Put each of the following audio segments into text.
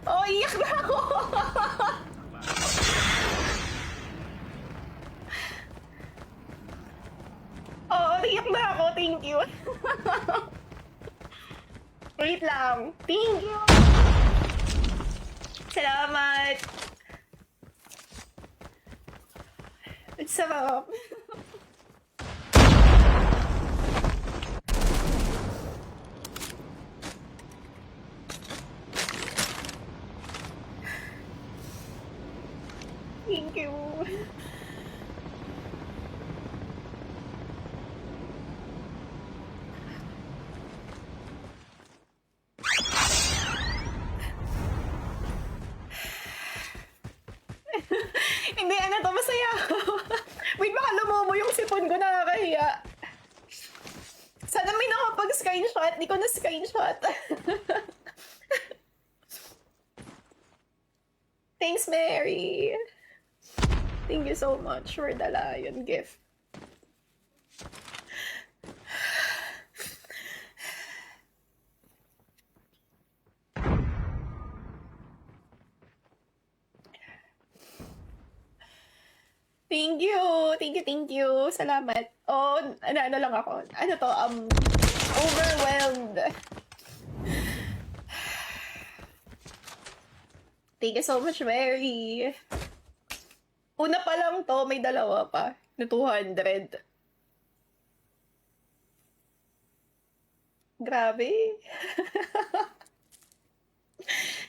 Oh, iyak na ako! Oo, iyak na ako. Thank you. Wait lang. Thank you. Salamat. Ang sarap. Thank you. Hindi, ano to, masaya ako. Wait, baka lumumo yung sipon ko, nakakahiya. Sana may nakapag-screenshot. Di ko na-screenshot. Thanks, Mary. Thank you so much for the lion gift. Thank you. Thank you, thank you. Salamat. Oh, ano lang ako. Ano to, overwhelmed. Thank you so much, Mary. Una pa lang to, may dalawa pa. Na 200. Grabe.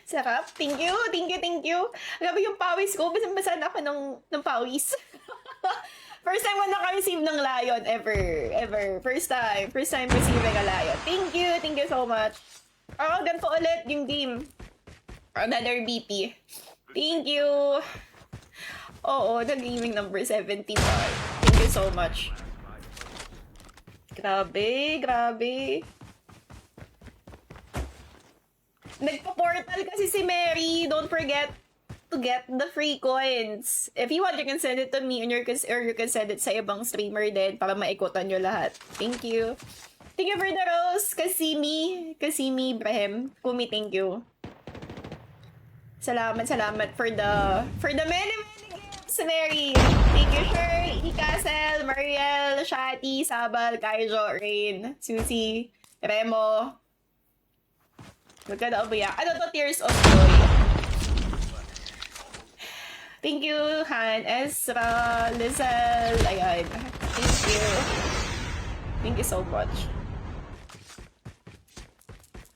Sarap. Thank you, thank you, thank you. Grabe yung pawis ko. Basang-basa na ako ng pawis. First time ko naka-receive ng lion ever. Ever. First time. First time receiving a lion. Thank you. Thank you so much. Oh, ganito ulit yung game. Another BP. Thank you. Oo, nag-gaming number 75. Thank you so much. Grabe, grabe. Nagpa-portal kasi si Mary. Don't forget to get the free coins. If you want, you can send it to me or you can send it sa ibang streamer din para maikutan nyo lahat. Thank you. Thank you for the rose, Kasimi Ibrahim. Kumi, thank you. Salamat for the many gifts, Mary. Thank you, Sher, Castle, Mariel, Shati, Sabal, Kaijo, Rain, Susie, Remo. Huwag ka na umiyak. Ano to? Tears of Joy. Thank you, Han, Ezra, Lizelle. Ayan. Thank you. Thank you so much.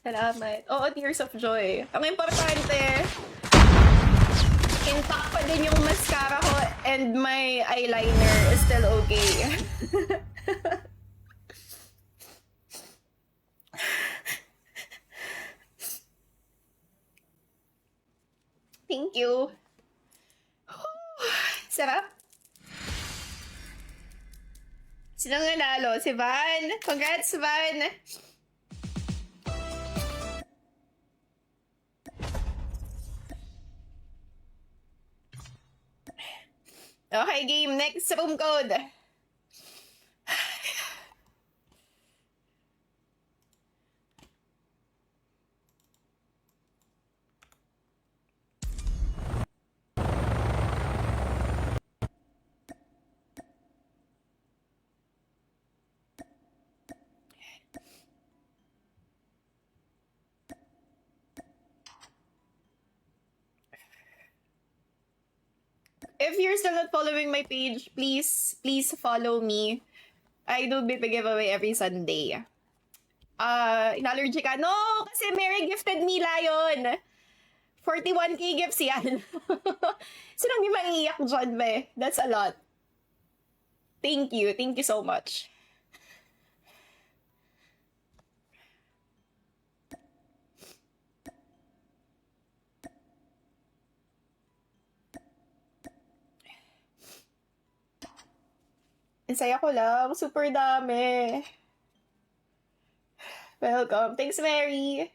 Salamat. Oo, Tears of Joy. Ang importante, intact pa din yung mascara ko and my eyeliner is still okay. Thank you. Sarap. Sinong nanalo? Si Van. Congrats, Van. Okay, game. Next room code. If you're still not following my page, please follow me. I do BP giveaway every Sunday. In-allergy ka? No! Kasi Mary gifted me lion. 41k gifts yan. Sinong di maiiyak dyan, be? That's a lot. Thank you. Thank you so much. Saya ko lang. Super dami. Welcome. Thanks, Mary.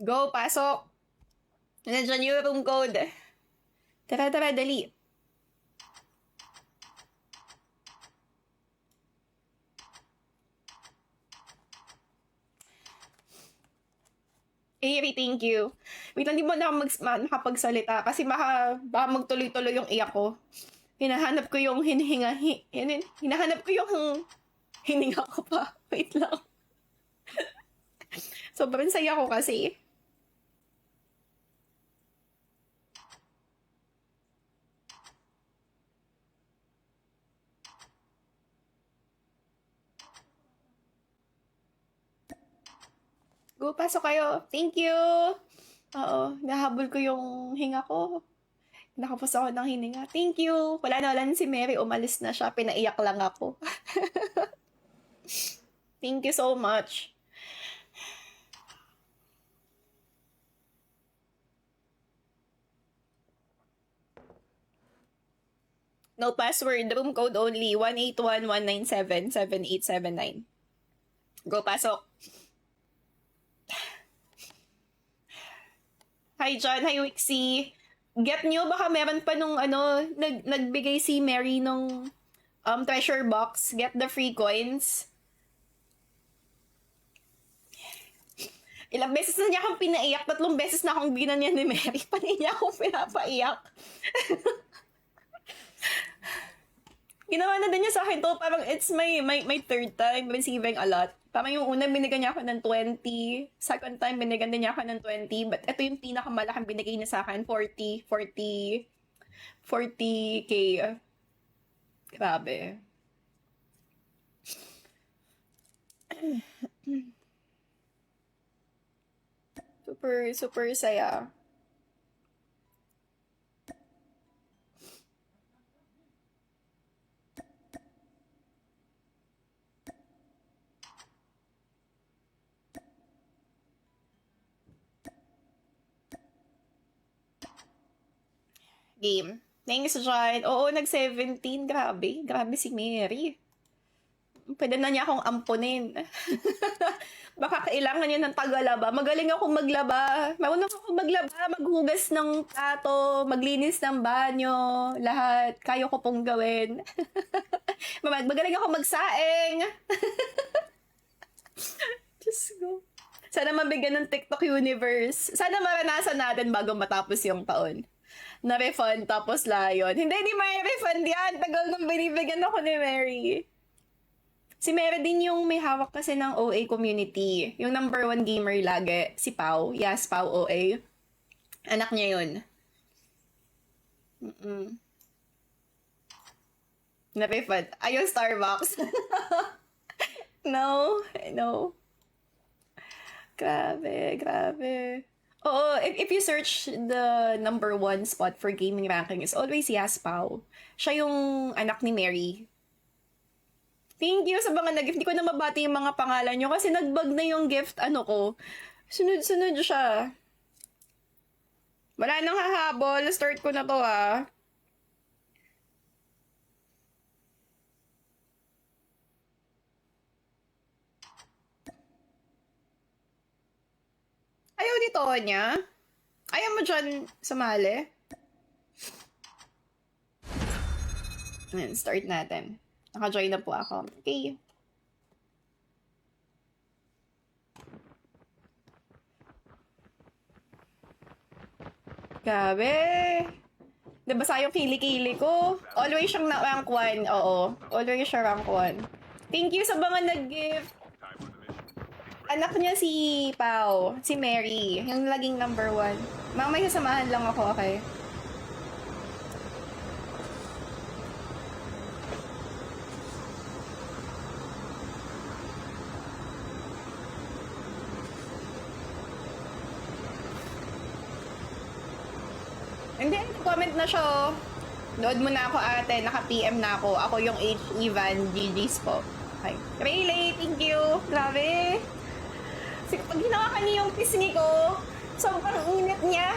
Go, pasok. Nandiyan yung room code. Tara, tara, dali. Eri, thank you. Wait lang, di mo na ako makapagsalita kasi baka magtuloy-tuloy yung iyak ko. Hinahanap ko yung hinahanap ko yung hininga ko pa. Wait lang. Sobrang saya ko kasi. Go, pasok kayo. Thank you. Oo, nahabol ko yung hinga ko. Nakapos ako ng hininga. Thank you. Wala na si Mary. Umalis na siya. Pinaiyak lang ako. Thank you so much. No password. Room code only. 181-197-7879. Go, pasok. Hi, John. Hi, Wixie. Get nyo, baka meron pa nung nagbigay si Mary nung treasure box. Get the free coins. Ilang beses na niya akong pinaiyak. 3 beses na akong binanyan ni Mary. Panay niya akong pinapaiyak. Ginawa na din niya sa akin to. Parang it's my third time receiving a lot. Parang yung una, binigyan niya ako ng 20. Second time, binigyan din niya ako ng 20. But ito yung pinakamalaking binigay niya sa akin. 40K. Grabe. Super saya. Game. Thanks, John. Oo, nag-17. Grabe. Grabe si Mary. Pwede na niya akong ampunin. Baka kailangan niya ng tagalaba. Magaling ako maglaba. Marunong ako maglaba, maghugas ng plato, maglinis ng banyo, lahat. Kaya ko pong gawin. Magaling ako magsaing. Diyos ko. Sana mabigyan ng TikTok universe. Sana maranasan natin bago matapos yung taon. Na-refund tapos layon. Hindi may refund yan. Tagal nang binibigyan ako ni Mary. Si Mary din yung may hawak kasi ng OA community. Yung number 1 gamer lagi. Si Pau. Yes, Pau OA. Anak niya yun. Na-refund. Ayun, Starbucks. No. Grabe. Oo, if you search the number 1 spot for gaming ranking is always Yaspao. Siya yung anak ni Mary. Thank you sa mga nag-gift. Hindi ko na mabati yung mga pangalan nyo kasi nag-bug na yung gift ko. Sunod siya. Wala nang hahabol. Start ko na to Ayaw ni Tonya? Ayaw mo dyan sumali? Ayan, start natin. Naka-join na po ako. Okay. Grabe. Nabasa yung kili-kili ko. Always siyang na rank 1. Oo. Always siya rank 1. Thank you sa mga nag-gift. Anak niya si Pau, si Mary, yung laging number 1. Mamay sasamahan lang ako, okay? Hindi, comment na siya. Nood mo na ako ate, naka-PM na ako. Ako yung H. Ivan, GG's po. Okay. Really, thank you. Grabe. Pag hinawakan niyo yung pisngi ko, sobrang init niya.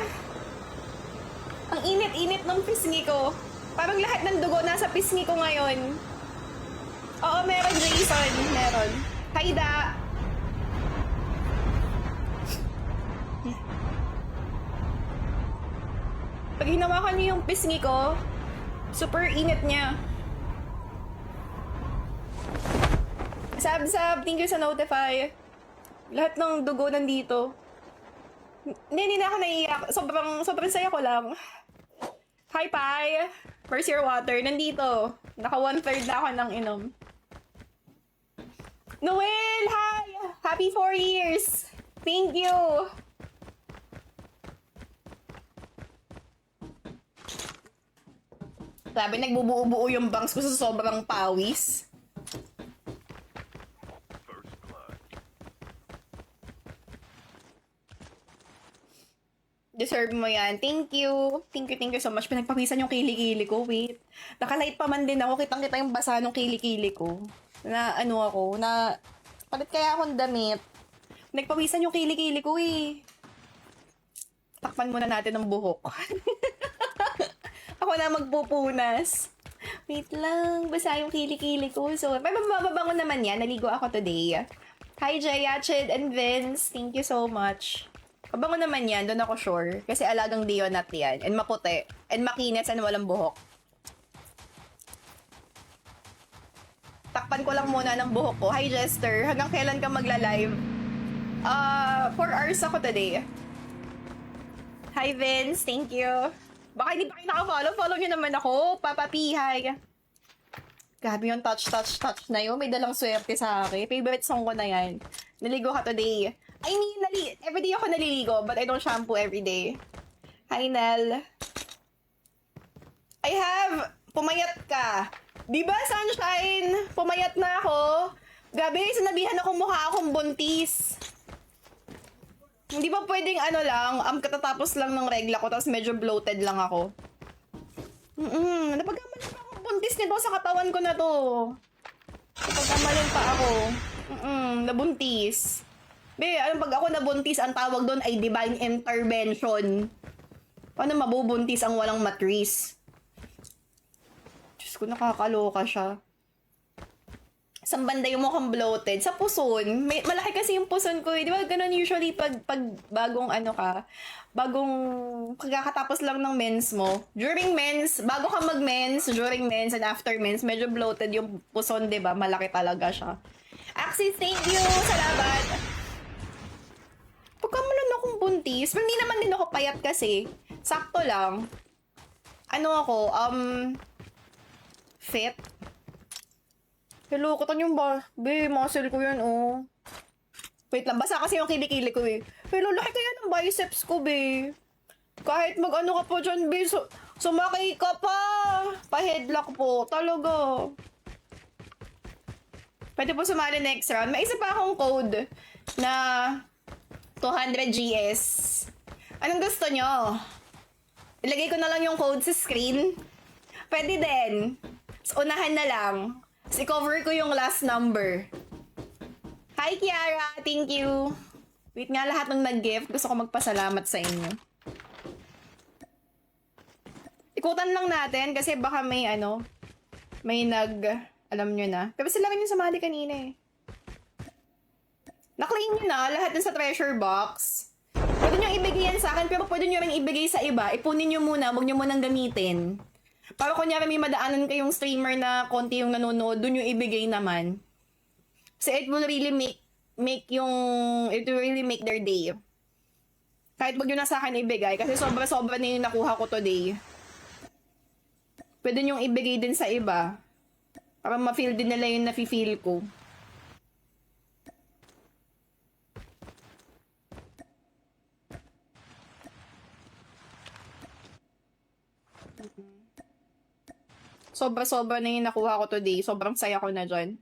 Ang init-init ng pisngi ko. Parang lahat ng dugo nasa pisngi ko ngayon. Oo, meron, Jason. Meron. Haida. Pag hinawakan niyo yung pisngi ko, super init niya. Sab, thank you sa notify. Lahat ng dugo nandito. Hindi na ako naiiyak. Sobrang saya ko lang. Hi, Pai. Where's your water? Nandito. Naka 1/3 na ako ng inom. Noel, hi! Happy 4 years! Thank you! Sabi, nagbubuo-buo yung bangs ko sa sobrang pawis. Deserve mo yan. Thank you. Thank you so much. Pinagpawisan yung kilikili ko. Wait. Nakalight pa man din ako. Kitang-kita yung basa ng kilikili ko. Na ano ako, na palit kaya akong damit. Nagpawisan yung kilikili ko eh. Takpan muna natin ng buhok. Ako na magpupunas. Wait lang, basa yung kilikili ko. So, may mababango naman yan. Naligo ako today. Hi, Jayachid and Vince. Thank you so much. Mabango naman yan, doon ako sure. Kasi alagang Dionat yan. And maputi. And makinis and walang buhok. Takpan ko lang muna ng buhok ko. Hi, Jester. Hanggang kailan ka magla-live? 4 hours ako today. Hi, Vince. Thank you. Baka hindi pa kayo naka-follow. Follow nyo naman ako. Papa P, hi. Grabe yung touch na yun. May dalang swerte sa akin. Favorite song ko na yan. Naligo ka today. I mean, everyday ako naliligo, but I don't shampoo everyday. Hi, Nel. I have, pumayat ka. Diba, Sunshine? Pumayat na ako. Gabi, sinabihan ako mukha akong buntis. Hindi ba pwedeng ano lang, katatapos lang ng regla ko, tapos medyo bloated lang ako. Napagkamalan pa akong buntis nito sa katawan ko na to. Napagkamalan pa ako. Nabuntis. Be, pag ako nabuntis, ang tawag doon ay divine intervention. Paano mabubuntis ang walang matris? Diyos ko, nakakaloka siya. Saan banda yung mukhang bloated? Sa puson. Malaki kasi yung puson ko. Di ba ganun usually pag bagong bagong pagkakatapos lang ng mens mo. During mens, bago ka mag-mens, during mens, and after mens, medyo bloated yung puson, di ba? Malaki talaga siya. Axis, thank you! Salamat! Pagkamalan akong buntis, pero hindi naman din ako payat kasi. Sakto lang. Ano ako, fit. Hello, katan yung be, muscle ko yan, oh. Wait lang, basa kasi yung kilikili ko eh. Hello, laki kaya ng biceps ko, be. Kahit mag-ano ka po dyan, be, sumakay ka pa. Pa-headlock po, talaga. Pwede po sumali next round. May isa pa akong code na 200 GS. Anong gusto nyo? Ilagay ko na lang yung code sa screen. Pwede din. So, unahan na lang. So, i-cover ko yung last number. Hi, Kiara. Thank you. Wait nga, lahat ng nag-gift. Gusto ko magpasalamat sa inyo. Ikutan lang natin kasi baka may alam nyo na. Pero sila rin yung sumali kanina eh. Na-claim nyo na lahat dun sa treasure box. Pwede nyo ibigay yan sa akin, pero pwede nyo rin ibigay sa iba. Ipunin nyo muna, huwag nyo munang gamitin. Para kunyari may madaanan kayong streamer na konti yung nanonood, dun yung ibigay naman. So it will really it will really make their day. Kahit wag nyo na sa akin ibigay, kasi sobra-sobra na yung nakuha ko today. Pwede nyo ibigay din sa iba. Para ma-feel din nila yung nafe-feel ko. Sobra-sobra na yung nakuha ko today. Sobrang saya ko na dyan.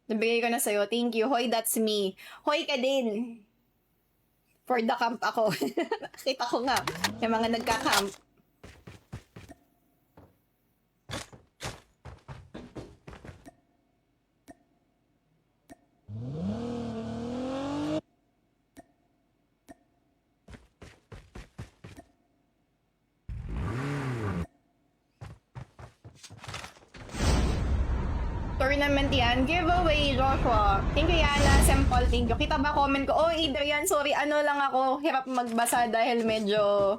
Nabigay ko na sa'yo. Thank you. Hoy, that's me. Hoy ka din. For the camp ako. Kita ko nga. Yung mga nagka-camp. Tournament yan. Giveaway, Joshua. Thank you, Yana. Simple, thank you. Kita ba comment ko? Oh, Adrian, sorry. Ano lang ako. Hirap magbasa dahil medyo,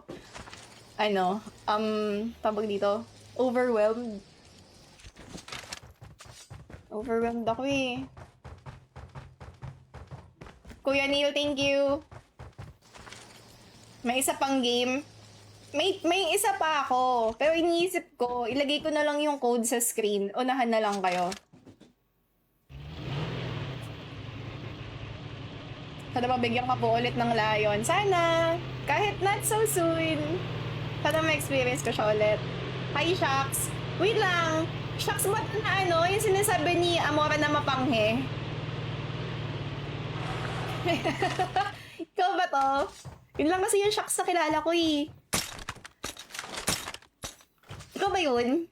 tawag dito, overwhelmed. Overwhelmed ako eh. Kuya Neil, thank you. May isa pang game. May isa pa ako. Pero iniisip ko, ilagay ko na lang yung code sa screen. Unahan na lang kayo. Sana mabigyan ka po ulit ng Lion. Sana! Kahit not so soon. Sana ma-experience ko siya ulit. Hi, Shax! Wait lang! Shax ba na ano? Yung sinasabi ni Amora na mapanghe? Ikaw ba to? Yun lang kasi yung Shax na kilala ko eh. Ikaw ba yun?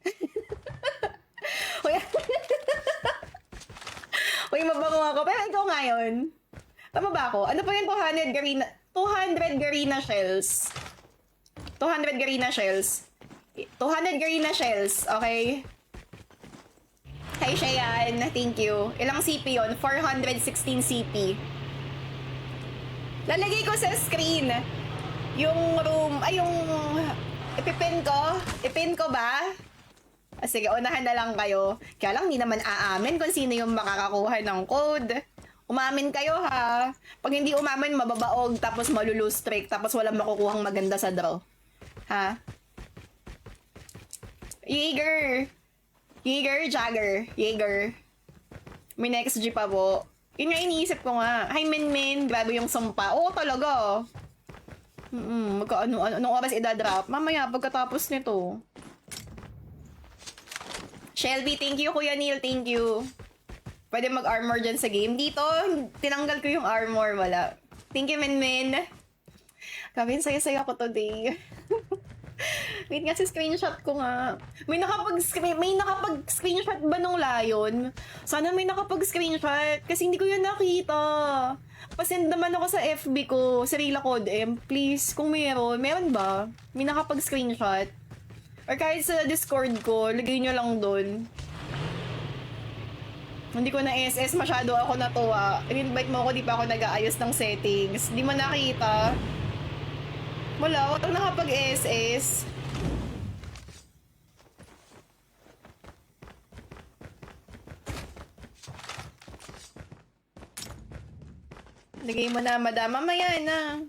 Uy, mabango ako. Pero ikaw ngayon. Tama ba ako? Ano pa yung 200 Garena shells? 200 Garena shells. 200 Garena shells, okay? Hi, Cheyenne. Thank you. Ilang CP yun? 416 CP. Lalagay ko sa screen yung room, ay yung ipipin ko. Ipin ko ba? Sige, unahan na lang kayo. Kaya lang, hindi naman aamin kung sino yung makakakuha ng code. Umamin kayo ha. Pag hindi umamin, mababaog, tapos malulose streak, tapos walang makukuhang maganda sa draw. Ha? Jaeger! Jaeger. May next G pa po. Yun nga iniisip ko nga. Hi, Min. Grabe yung sumpa. Oo, talaga. Anong oras idadrop? Mamaya, pagkatapos nito. Shelby, thank you. Kuya Neil, thank you. Pwede mag-armor dyan sa game. Dito, tinanggal ko yung armor. Wala. Thank you, Min. Grabe, saya-saya ko today. Wait nga, screenshot ko nga. May nakapag-screenshot ba nung Lion? Sana may nakapag-screenshot kasi hindi ko yan nakita. Pasend naman ako sa FB ko, Serila Code M. Please, kung meron ba? May nakapag-screenshot? Or kahit sa Discord ko, lagay nyo lang doon. Hindi ko na SS, masyado ako natuwa. In-invite mo ako, di pa ako nag-aayos ng settings. Di mo nakita. Wala, walang nakapag-SS. Lagay mo na, madam. Mamaya na.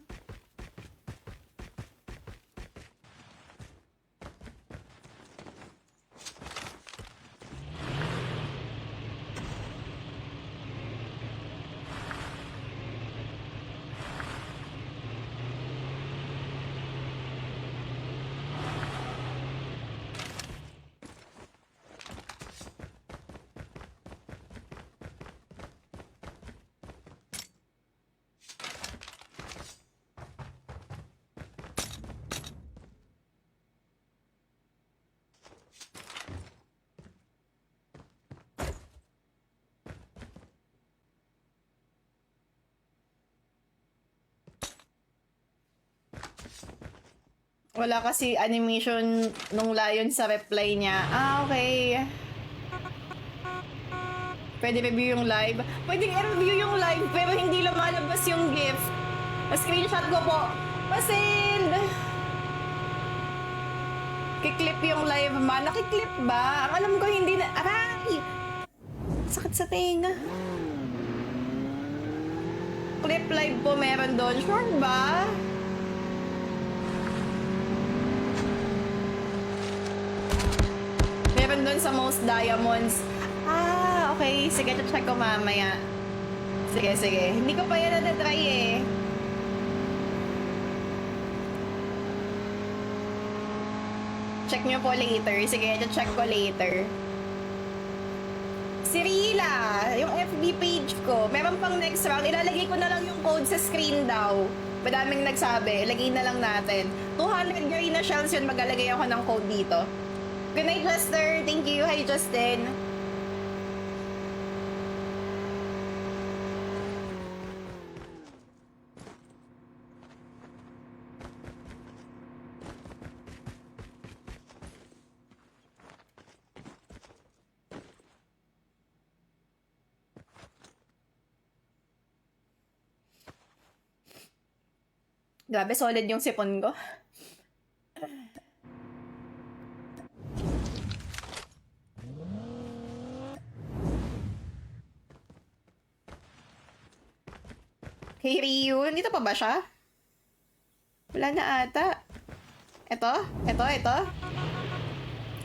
Wala kasi animation nung Lion sa reply niya. Ah, okay. Pwede review yung live. Pwede i-review yung live pero hindi lumalabas yung gift. Screenshot ko po. Pasend! Kiklip yung live ma. Nakiklip ba? Ang alam ko hindi na... Aray! Sakit sa tenga. Clip live po meron doon. Sure ba? Meron doon sa most diamonds. Ah, okay. Sige, check ko mamaya. Sige. Hindi ko pa yan na-try eh. Check nyo po later. Sige, check ko later. Si Rila, yung FB page ko, meron pang next round. Ilalagay ko na lang yung code sa screen daw. Madaming nagsabi. Ilagay na lang natin. 200 Garena shells yun. Maglalagay ako ng code dito. Good night, Jester. Thank you. Hi, Justin. Grabe, solid yung sipon ko. Kay Ryu, dito pa ba siya? Wala na ata. Ito.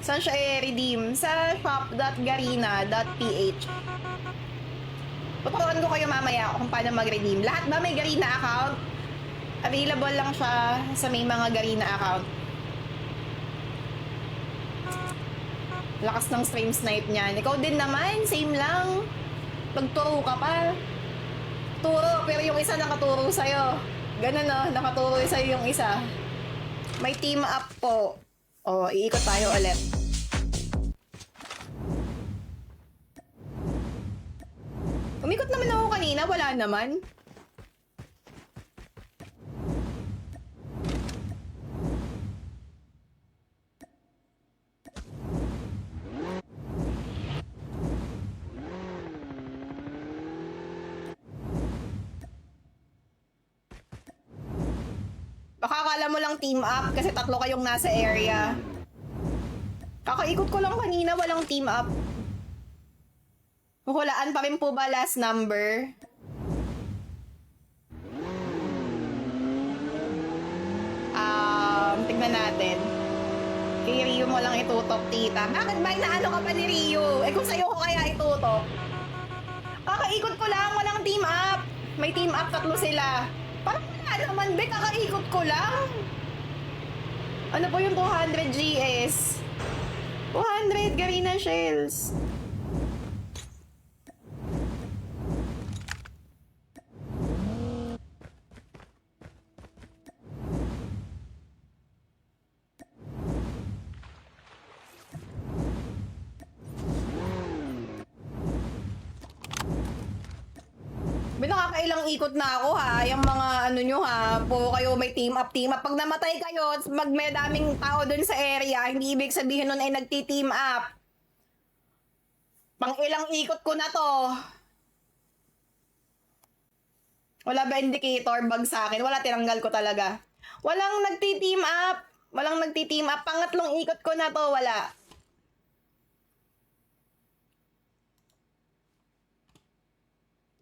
Saan siya i-redeem? Sa shop.garena.ph. Tuturuan ko kayo mamaya kung paano mag-redeem. Lahat ba may Garena account? Available lang siya sa may mga Garena account. Lakas ng stream snipe niyan. Ikaw din naman, same lang. Magturo ka pa. Turo, pero yung isa nakaturo sa'yo. Ganun no, nakaturo sa'yo yung isa. May team up po. O, iikot tayo ulit. Umikot naman ako kanina, wala naman. Baka akala mo lang team up kasi tatlo kayong nasa area. Kakaikot ko lang kanina, walang team up. Huhulaan pa rin po ba last number? Tignan natin. Kay Ryu mo lang itutok, tita. Bakit ba inaano ka pa ni Ryu? Kung sa'yo ko kaya itutok. Kakaikot ko lang, walang team up. May team up, tatlo sila. Parang wala naman, be, kakaikot ko lang. Ano po yung 200 GS? 200 Garena Shells. Nakakailang ikot na ako ha, yung mga ano nyo ha, po kayo may team up. Pag namatay kayo, may daming tao dun sa area, hindi ibig sabihin nun ay nagti-team up. Pang ilang ikot ko na to. Wala ba indicator bag sa akin? Wala, tinanggal ko talaga. Walang nagti-team up. Pangatlong ikot ko na to, wala.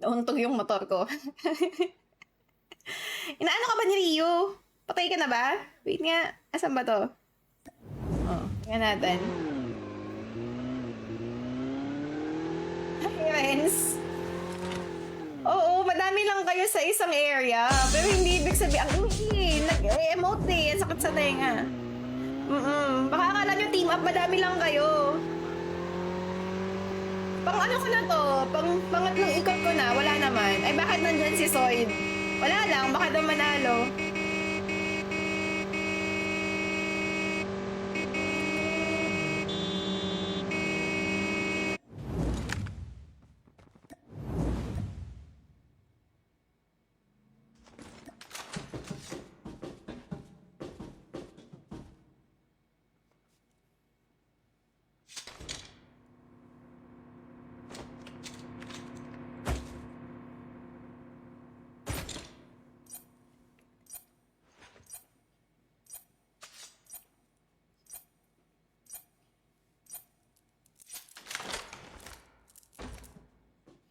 Nauntog yung motor ko. Inaano ka ba ni Ryu? Patay ka na ba? Wait nga. Asan ba to? Oh, tingnan natin. Hi, Renz. Oo, madami lang kayo sa isang area. Pero hindi ibig sabihin, ang nag-emote eh. Sakit sa tenga. Baka akala nyo team up, madami lang kayo. Pang ano ko na to? Pangatlong ikot ko na, wala naman. Ay, bakit nandyan si Soyd? Wala lang, baka daw manalo.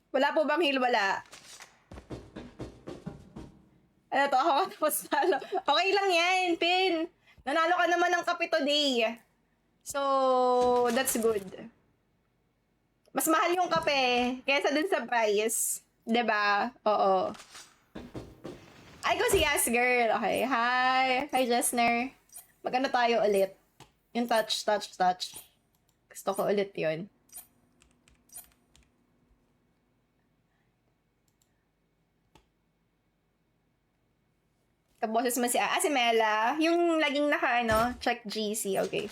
Wala po bang heal? Wala. Ano to? Ako tapos nalo. Okay lang yan, Pin. Nanalo ka naman ng kape today. So, that's good. Mas mahal yung kape kaysa dun sa price. 'Di ba? Oo. Ay, ko si Yes Girl. Okay. Hi. Hi, Jessner. Magano tayo ulit? Yung touch. Gusto ko ulit yun. Kaboses mo si si Mela. Yung laging naka, check GC. Okay.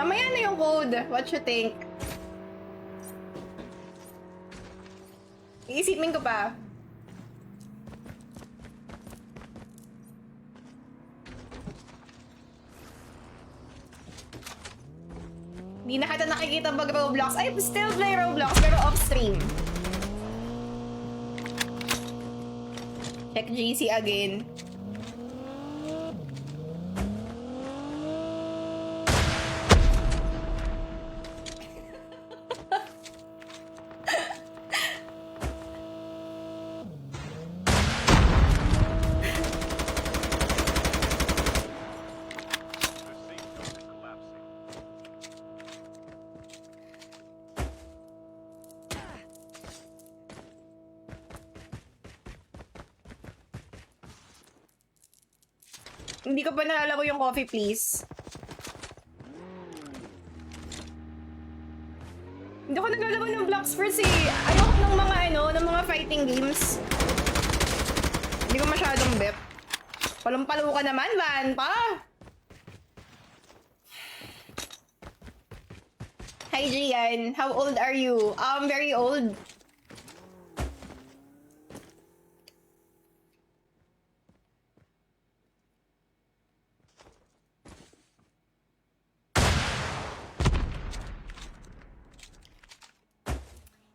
Mamaya na yung code. What you think? Iisipin ko pa. Hindi na kita nakikita mag Roblox. I still play Roblox pero off-stream. Check GC again. Hindi ko pa nalalaro yung coffee, please. Hindi ko naglalaro ng Bloxburst eh. Ayoko ng mga ng mga fighting games. Hindi ko masyadong bet. Palumpalo ka naman, Van pa. Hi, Gian. How old are you? Very old.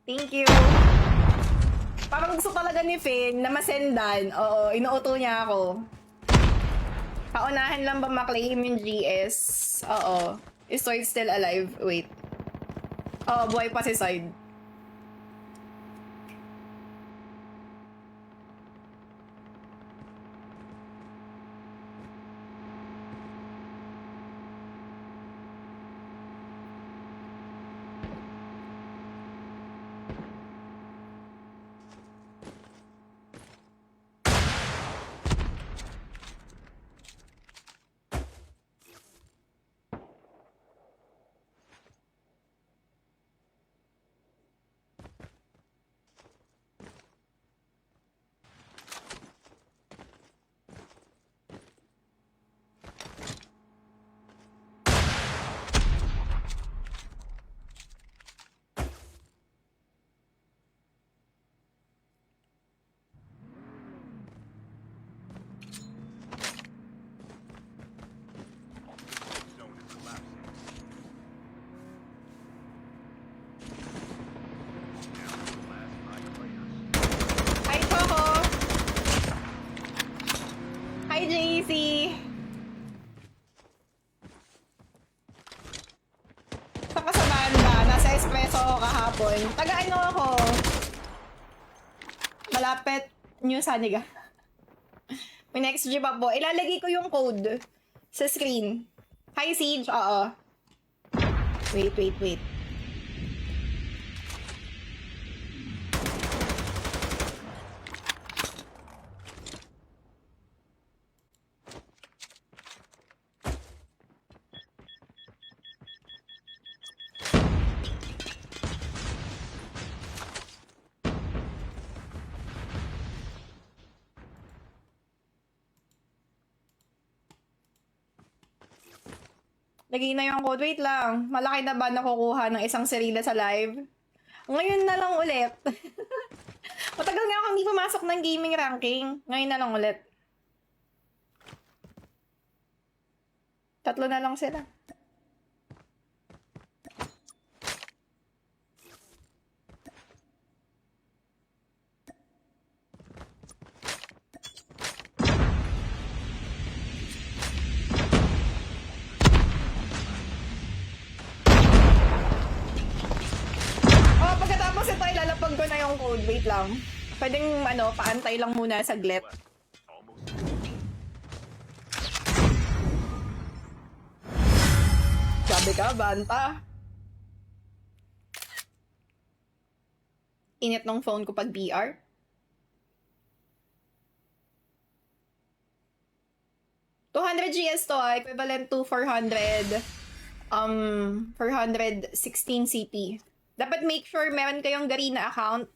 Thank you. Parang gusto talaga ni Finn na masendan. Oo, inuuto niya ako. Paunahan lang ba maklaim yung GS? Oo. Is Soid still alive? Wait. Oo, buhay pa si Soid. Hi, Coco! Hi, JC! Saan ka sa banda? Nasa espresso ako kahapon. Taga-ano ako? Malapit New Saniga. May next G pa po. Ilalagay ko yung code sa screen. Hi, Siege. Oo. Wait. Lagay na yung code. Wait lang. Malaki na ba nakukuha ng isang serila sa live? Ngayon na lang ulit. Matagal nga akong hindi pumasok ng gaming ranking. Ngayon na lang ulit. 3 na lang sila. Oh, pagkatapos ito, ilalapag ko na yung code. Wait lang. Pwedeng, paantay lang muna saglit. Sabi ka, banta. Init ng phone ko pag VR. $200 GS to, equivalent to 416 CP. Dapat make sure meron kayong Garena account.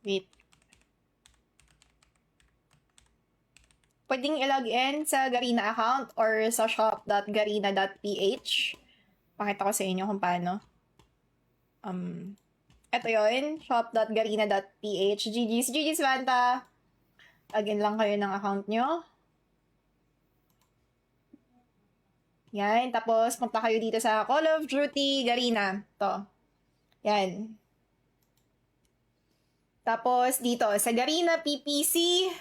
Wait. Pwedeng i-log in sa Garena account or sa shop.garena.ph. Pakita ko sa inyo kung paano. Ito yun, shop.garena.ph. GG's Vanta. Login lang kayo ng account nyo. Yan, tapos punta kayo dito sa Call of Duty Garena. To. Yan. Tapos dito, sa Garena PPC.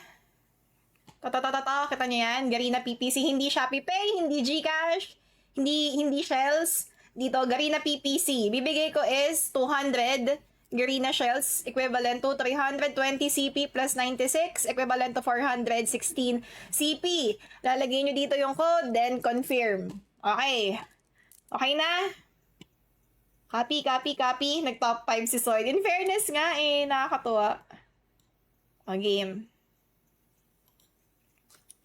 Kita nyo yan? Garena PPC, hindi Shopee Pay, hindi GCash, hindi Shells. Dito, Garena PPC. Bibigay ko is 200 Garena Shells, equivalent to 320 CP plus 96, equivalent to 416 CP. Lalagay nyo dito yung code, then confirm. Okay. Okay na? Copy. Nag-top 5 si Soyd. In fairness nga, nakakatuwa. O, game.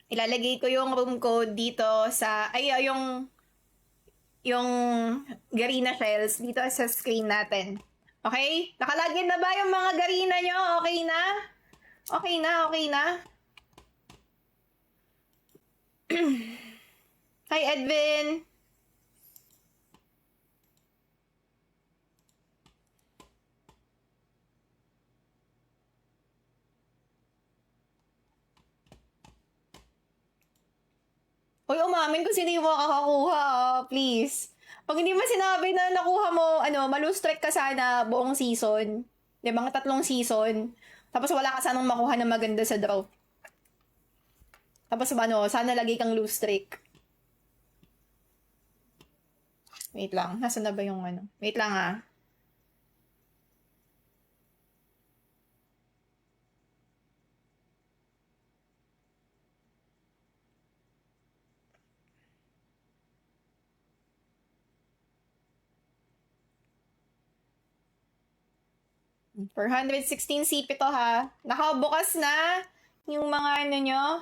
Ilalagay ko yung room code dito sa, yung Garena Shells dito sa screen natin. Okay? Nakalagin na ba yung mga Garena nyo? Okay na? Okay na. Hi, Edwin. Uy, umamin kung sino yung makakakuha, please. Pag hindi mo sinabi na nakuha mo, malustrek ka sana buong season. Di ba, mga 3 season. Tapos wala ka sanang makuha na maganda sa draw. Tapos sana lagi kang lose streak. Wait lang, nasa na ba yung Wait lang ah. For 116 CP to ha. Nakabukas na yung mga nyo.